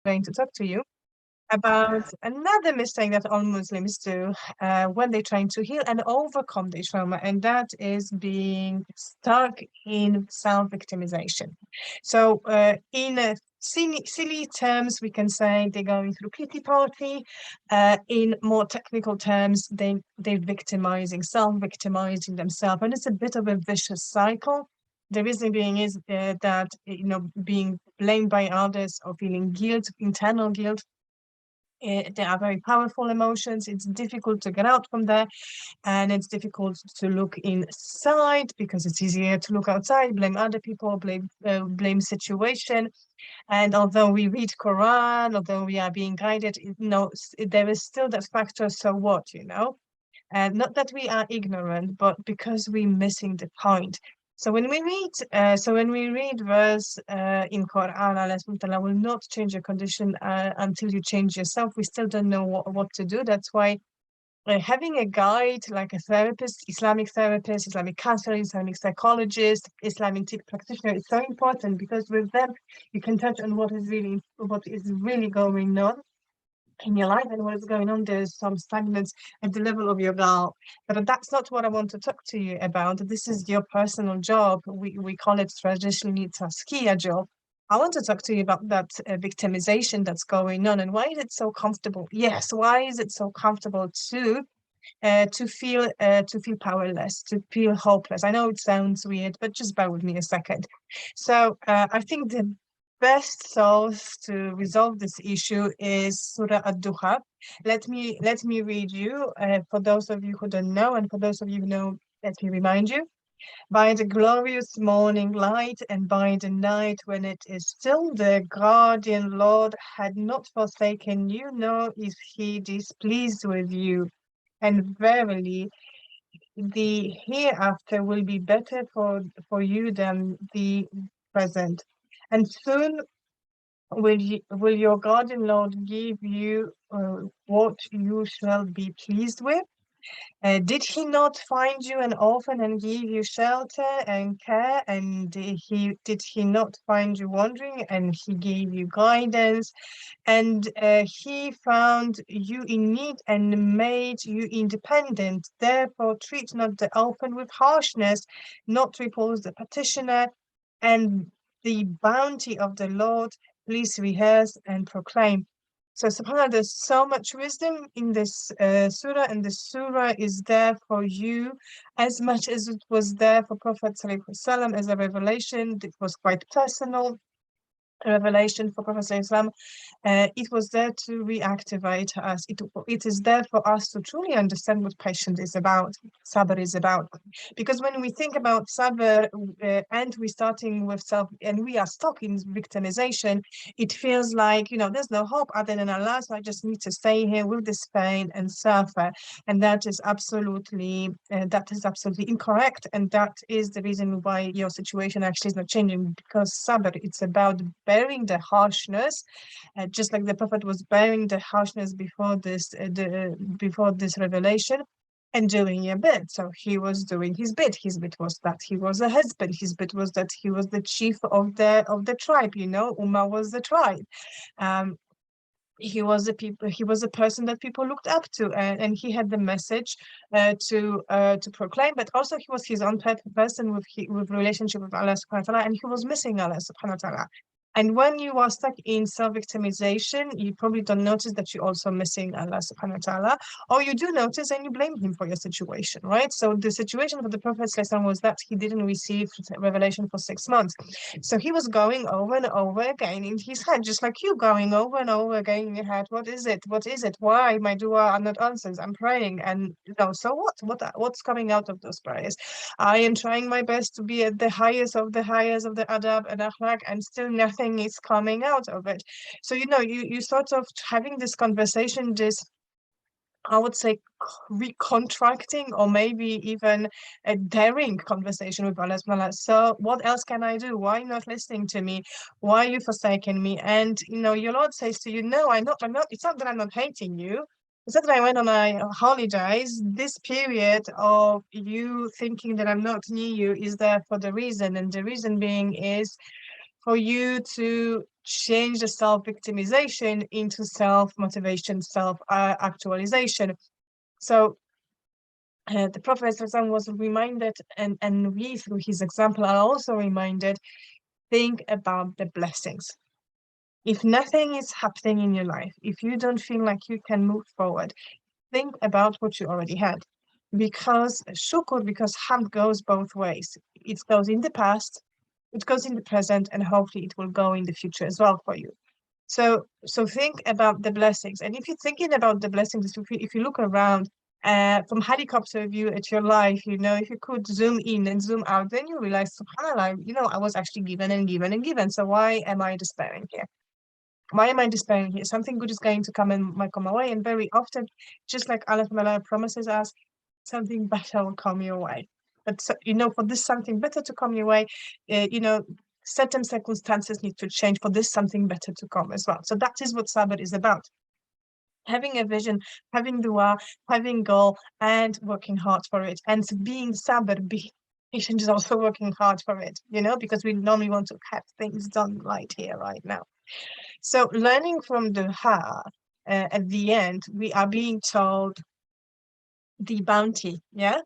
going to talk to you about another mistake that all Muslims do when they're trying to heal and overcome their trauma, and that is being stuck in self-victimization. So, in silly terms, we can say they're going through pity party. In more technical terms, they're victimizing, self-victimizing themselves, and it's a bit of a vicious cycle. The reason being is that being blamed by others or feeling guilt, internal guilt, they are very powerful emotions. It's difficult to get out from there, and it's difficult to look inside because it's easier to look outside, blame other people, blame situation. And although we read Quran, although we are being guided, there is still that factor. So what, and not that we are ignorant, but because we're missing the point. So when we read verse in Quran, Allah subhanahu wa ta'ala will not change your condition until you change yourself. We still don't know what to do. That's why having a guide like a therapist, Islamic counselor, Islamic psychologist, Islamic practitioner is so important, because with them you can touch on what is really going on in your life and what is going on. There's some stagnance at the level of your goal, but that's not what I want to talk to you about. This is your personal job. We call it traditionally taskiya job. I want to talk to you about that victimization that's going on, and why is it so comfortable? Yes, why is it so comfortable to feel powerless, to feel hopeless? I know it sounds weird, but just bear with me a second. So I think the best source to resolve this issue is Surah Ad-Duha. Let me read you, for those of you who don't know, and for those of you who know, let me remind you. By the glorious morning light, and by the night when it is still, the guardian Lord had not forsaken you, nor is he displeased with you. And verily, the hereafter will be better for you than the present. And soon will your guardian Lord give you what you shall be pleased with? Did he not find you an orphan and give you shelter and care? And did he not find you wandering and he gave you guidance? And he found you in need and made you independent. Therefore, treat not the orphan with harshness, not repulse the petitioner, and the bounty of the Lord, please rehearse and proclaim. So subhanAllah, there's so much wisdom in this surah, and the surah is there for you as much as it was there for Prophet ﷺ as a revelation. It was quite personal revelation for Prophet ﷺ. It was there to reactivate us. It is there for us to truly understand what patience is about, sabr is about. Because when we think about sabr and we're starting with and we are stuck in victimization, it feels like, there's no hope other than Allah, so I just need to stay here with this pain and suffer. And that is absolutely incorrect. And that is the reason why your situation actually is not changing, because sabr, it's about bearing the harshness, just like the Prophet was bearing the harshness before this revelation, and doing a bit. So he was doing his bit. His bit was that he was a husband. His bit was that he was the chief of the tribe. Ummah was the tribe. He was a person that people looked up to, and he had the message to proclaim, but also he was his own person with relationship with Allah subhanahu wa ta'ala, and he was missing Allah subhanahu wa ta'ala. And when you are stuck in self-victimization, you probably don't notice that you're also missing Allah subhanahu wa ta'ala, or you do notice and you blame him for your situation, right? So the situation for the Prophet was that he didn't receive revelation for 6 months. So he was going over and over again in his head, just like you going over and over again in your head. What is it? What is it? Why my dua are not answered? I'm praying, and so what's coming out of those prayers? I am trying my best to be at the highest of the adab and akhlaq, and still nothing is coming out of it. So you sort of having this conversation, this, I would say, recontracting, or maybe even a daring conversation with Allah. So what else can I do? Why not listening to me? Why are you forsaking me? And your Lord says to you, no, I'm not. It's not that I'm not hating you. It's not that I went on my holidays. This period of you thinking that I'm not near you is there for the reason, and the reason being is for you to change the self-victimization into self-motivation, self-actualization. So the Prophet ﷺ was reminded, and we, through his example, are also reminded, think about the blessings. If nothing is happening in your life, if you don't feel like you can move forward, think about what you already had. Because shukr, because hamd goes both ways. It goes in the past, it goes in the present, and hopefully it will go in the future as well for you. So think about the blessings. And if you're thinking about the blessings, if you look around from helicopter view at your life, if you could zoom in and zoom out, then you realize, subhanAllah, I was actually given and given and given. So why am I despairing here? Why am I despairing here? Something good is going to come and might come away. And very often, just like Allah promises us, something better will come your way. But for this something better to come your way, certain circumstances need to change for this something better to come as well. So that is what sabr is about. Having a vision, having dua, having goal, and working hard for it. And being sabr, being patient, is also working hard for it, because we normally want to have things done right here, right now. So learning from duha, at the end, we are being told the bounty,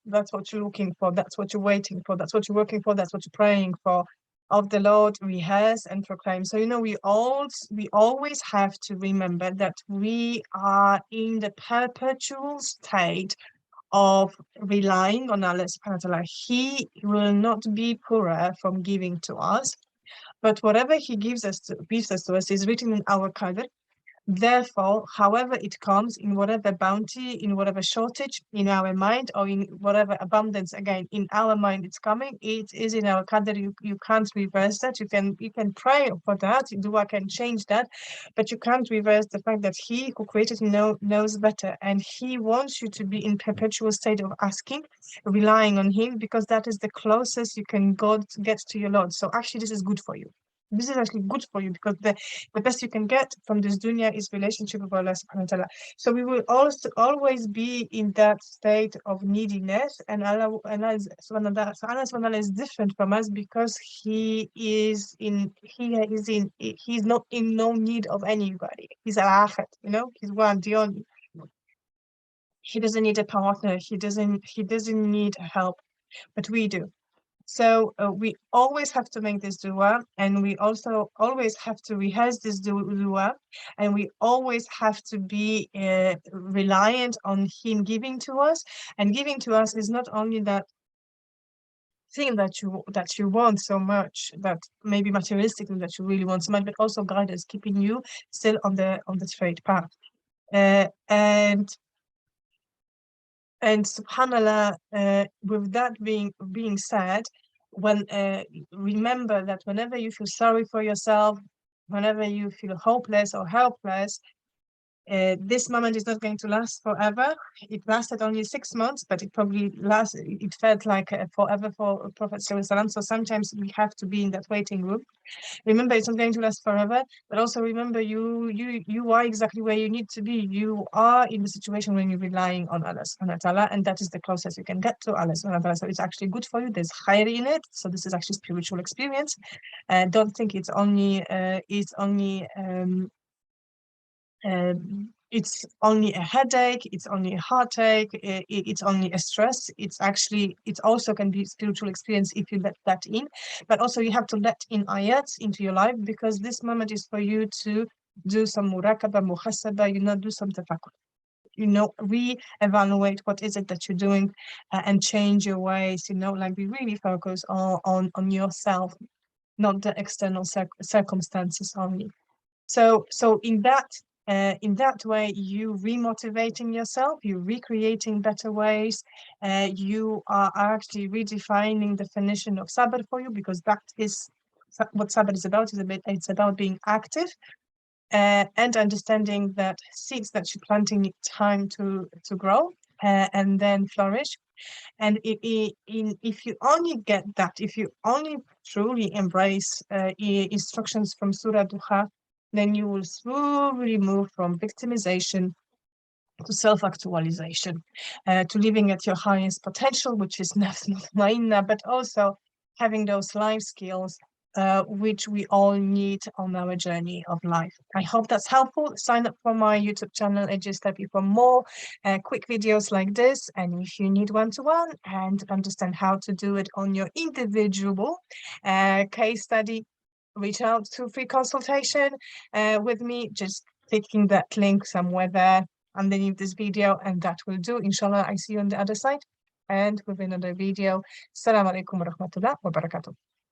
that's what you're looking for, that's what you're waiting for, that's what you're working for, that's what you're praying for, of the Lord rehearse and proclaim. So we always have to remember that we are in the perpetual state of relying on Allah subhanahu wa ta'ala. He will not be poorer from giving to us, but whatever he gives us to us is written in our qadr. Therefore, however it comes, in whatever bounty, in whatever shortage in our mind, or in whatever abundance, again, in our mind it's coming, it is in our qadr. You can't reverse that. You can pray for that, dua can change that, but you can't reverse the fact that he who created you knows better, and he wants you to be in perpetual state of asking, relying on him, because that is the closest you can get to your Lord. So actually this is good for you. This is actually good for you, because the best you can get from this dunya is relationship with Allah subhanahu wa ta'ala. So we will also always be in that state of neediness, and Allah subhanahu wa ta'ala is different from us, because he's not in no need of anybody. He's al-akhir, he's one, the only. He doesn't need a partner, he doesn't need help, but we do. So we always have to make this dua, and we also always have to rehearse this dua, and we always have to be reliant on him giving to us. And giving to us is not only that thing that you want so much, that maybe materialistically that you really want so much, but also guidance, keeping you still on the straight path. And subhanallah, with that being said, remember that whenever you feel sorry for yourself, whenever you feel hopeless or helpless, this moment is not going to last forever. It lasted only 6 months, but it felt like forever for Prophet ﷺ. So sometimes we have to be in that waiting room. Remember, it's not going to last forever, but also remember you are exactly where you need to be. You are in the situation when you're relying on Allah subhanahu wa ta'ala, and that is the closest you can get to Allah subhanahu wa ta'ala. So it's actually good for you. There's khair in it. So this is actually spiritual experience. Don't think it's only a headache, it's only a heartache, it's only a stress. It also can be spiritual experience if you let that in. But also you have to let in ayats into your life, because this moment is for you to do some murakaba, muhasaba, do some tafakkur. Re-evaluate what is it that you're doing, and change your ways, like be really focused on yourself, not the external circumstances only. So in that way, you remotivating yourself, you recreating better ways, you are actually redefining the definition of sabr for you, because that is what sabr is about. It's about being active, and understanding that seeds that you're planting need time to grow, and then flourish. And if you only get that, if you only truly embrace instructions from Surah Duha, then you will slowly move from victimization to self-actualization, to living at your highest potential, which is nafs mutmainna, but also having those life skills which we all need on our journey of life. I hope that's helpful. Sign up for my YouTube channel, Study, for more quick videos like this. And if you need one-to-one and understand how to do it on your individual case study, reach out to free consultation with me. Just clicking that link somewhere there underneath this video, and that will do. Inshallah, I see you on the other side and with another video. Assalamu alaikum wa rahmatullah wa barakatuh.